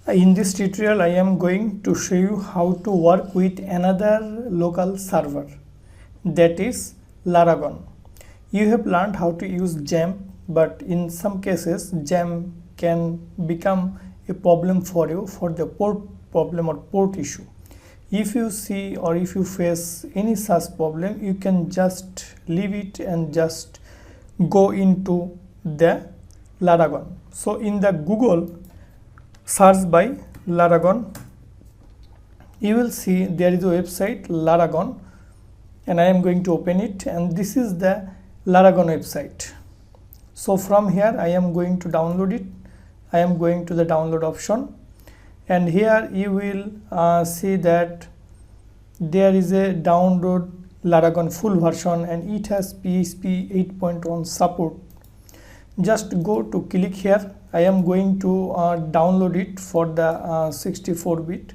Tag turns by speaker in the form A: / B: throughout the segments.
A: In this tutorial I am going to show you how to work with another local server, that is Laragon. You have learned how to use XAMPP, but in some cases XAMPP can become a problem for you for the port problem or port issue. If you see or if you face any such problem, you can just leave it and just go into the Laragon. So in the Google, search by Laragon, you will see there is a website Laragon, and I am going to open it, and this is the Laragon website. So from here I am going to download it. I am going to the download option, and here you will see that there is a download Laragon full version, and it has PHP 8.1 support. Just go to click here. I am going to download it for the 64-bit.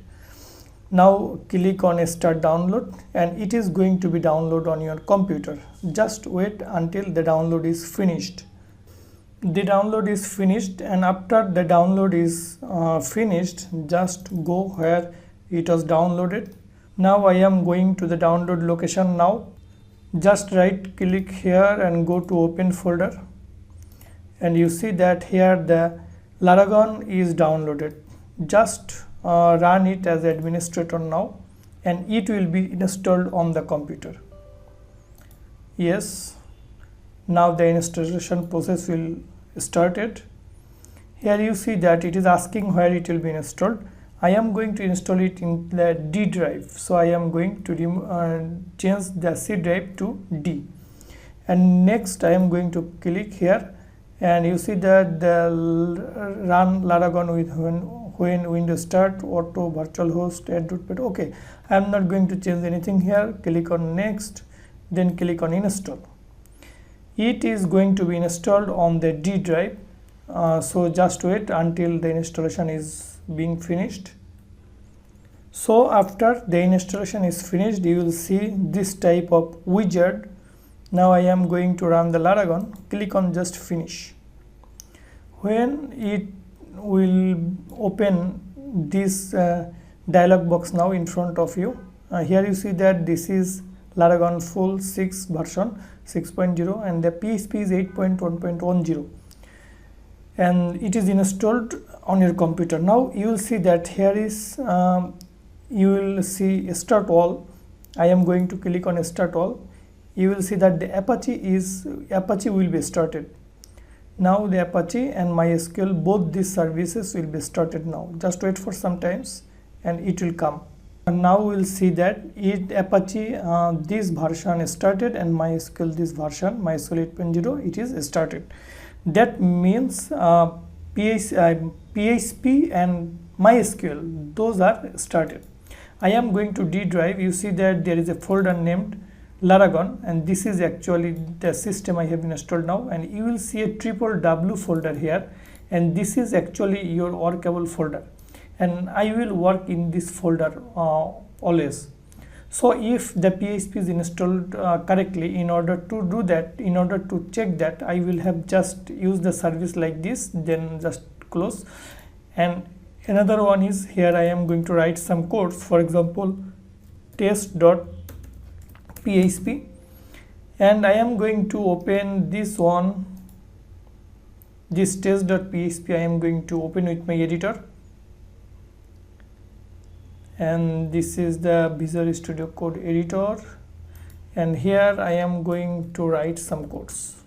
A: Now click on start download, and it is going to be download on your computer. Just wait until the download is finished. The download is finished, and after the download is finished, just go where it was downloaded. Now I am going to the download location. Now just right click here and go to open folder, and you see that here the Laragon is downloaded. Just run it as administrator now, and it will be installed on the computer. Yes, now the installation process will started. Here you see that it is asking where it will be installed. I am going to install it in the D drive, so I am going to change the C drive to D, and next I am going to click here, and you see that the run Laragon with when Windows start auto virtual host add rootpad. Okay, I am not going to change anything here. Click on next, then click on install. It is going to be installed on the D drive, so just wait until the installation is being finished. So after the installation is finished, you will see this type of wizard. Now I am going to run the Laragon. Click on just finish. When it will open this dialog box now in front of you, here you see that this is Laragon full 6 version 6.0, and the PHP is 8.1.10, and it is installed on your computer. Now you will see that here is you will see start all. I am going to click on start all. You will see that the Apache will be started. Now the Apache and MySQL, both these services will be started now. Just wait for some times and it will come. And now we will see that Apache this version is started, and MySQL this version MySQL 8.0 it is started. That means PHP and MySQL, those are started. I am going to D drive. You see that there is a folder named Laragon, and this is actually the system I have installed now, and you will see a www folder here, and this is actually your workable folder, and I will work in this folder always. So if the PHP is installed correctly, in order to do that, in order to check that, I will have just use the service like this, then just close. And another one is here I am going to write some codes, for example test.php, and I am going to open this one, this test.php I am going to open with my editor, and this is the Visual Studio Code editor, and here I am going to write some codes.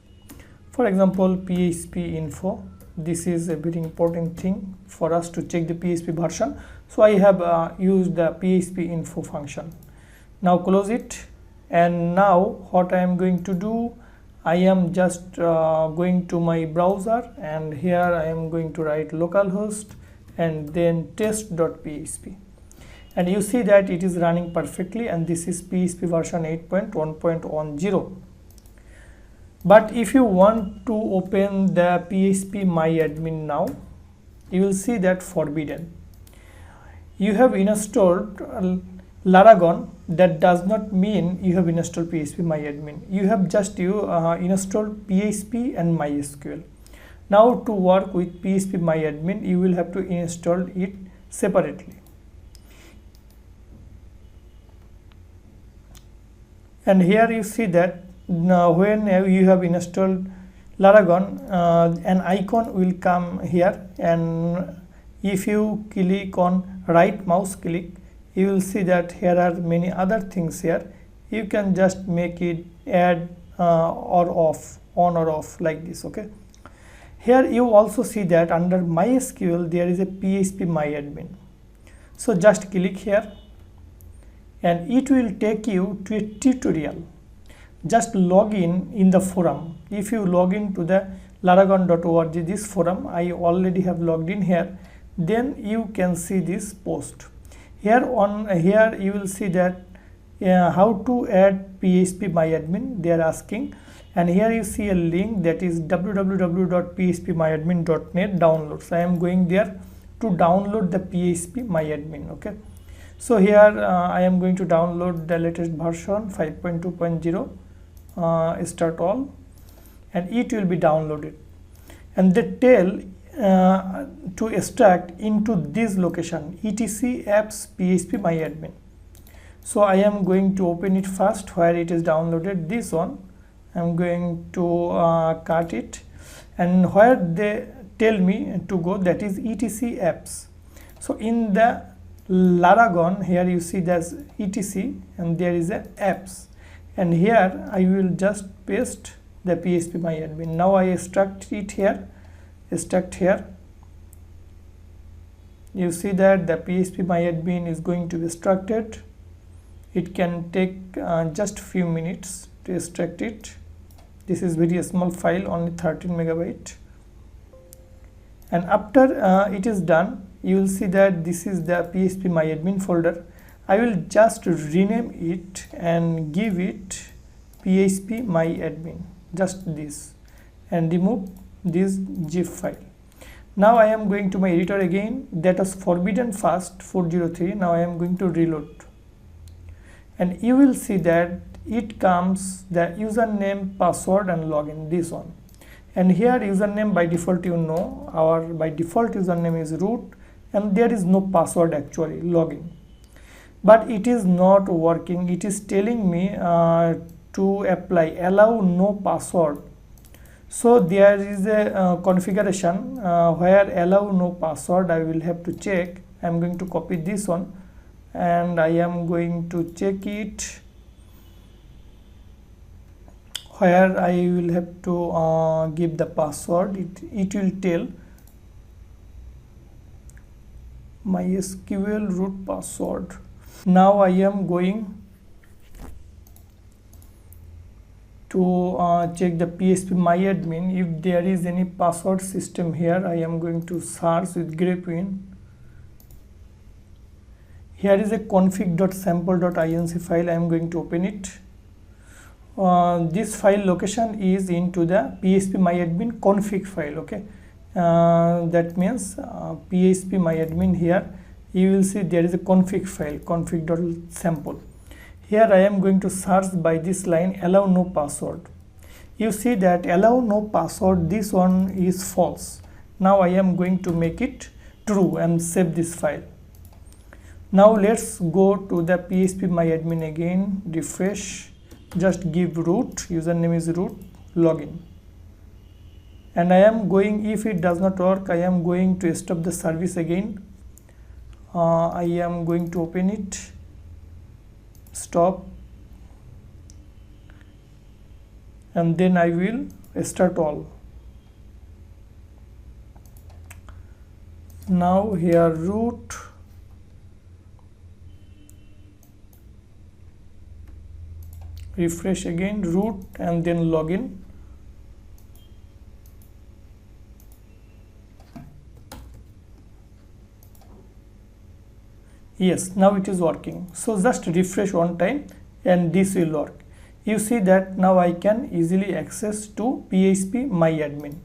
A: For example, PHP info. This is a very important thing for us to check the PHP version, so I have used the PHP info function. Now close it, and now what I am going to do, I am just going to my browser, and here I am going to write localhost and then test.php, and you see that it is running perfectly, and this is PHP version 8.1.10. But if you want to open the PHP myadmin now, you will see that forbidden. You have installed Laragon. That does not mean you have installed PHP myadmin. You have just installed PHP and MySQL. Now to work with PHP myadmin, you will have to install it separately. And here you see that when you have installed Laragon, an icon will come here, and if you click on right mouse click, you will see that here are many other things here. You can just make it add or off, on or off, like this. Okay, here you also see that under MySQL there is a PHP MyAdmin. So just click here and it will take you to a tutorial. Just log in the forum. If you log in to the laragon.org, this forum, I already have logged in here, then you can see this post. Here you will see that how to add PHP MyAdmin they are asking, and here you see a link that is www.phpmyadmin.net downloads. I am going there to download the PHP MyAdmin. Okay, so here I am going to download the latest version 5.2.0, start all, and it will be downloaded, and they tell to extract into this location etc apps php myadmin. So I am going to open it first where it is downloaded. This one I am going to cut it, and where they tell me to go, that is etc apps. So in the Laragon, here you see there's etc and there is a apps, and here I will just paste the php myadmin. Now I extract it here, extract here. You see that the php myadmin is going to be extracted. It can take just few minutes to extract it. This is very small file, only 13 megabyte. And after it is done, you will see that this is the php myadmin folder. I will just rename it and give it php myadmin, just this, and remove this zip file. Now I am going to my editor again. That was forbidden fast 403. Now I am going to reload, and you will see that it comes the username, password and login, this one. And here username by default, you know, our by default username is root, and there is no password actually, login. But it is not working. It is telling me to apply allow no password. So there is a configuration where allow no password. I will have to check. I am going to copy this one and I am going to check it where I will have to give the password. It will tell MySQL root password. Now I am going to check the php myadmin if there is any password system here. I am going to search with grapevine. Here is a config.sample.inc file. I am going to open it. This file location is into the php myadmin config file. Okay, that means php myadmin. Here you will see there is a config file, config.sample. Here I am going to search by this line allow no password. You see that allow no password, this one is false. Now I am going to make it true and save this file. Now let's go to the php myadmin again, refresh, just give root, username is root, login. And I am going, if it does not work, I am going to stop the service again. I am going to open it, stop, and then I will start all. Now here root, refresh again, root, and then login. Yes, now it is working. So just refresh one time and this will work. You see that now I can easily access to php myadmin.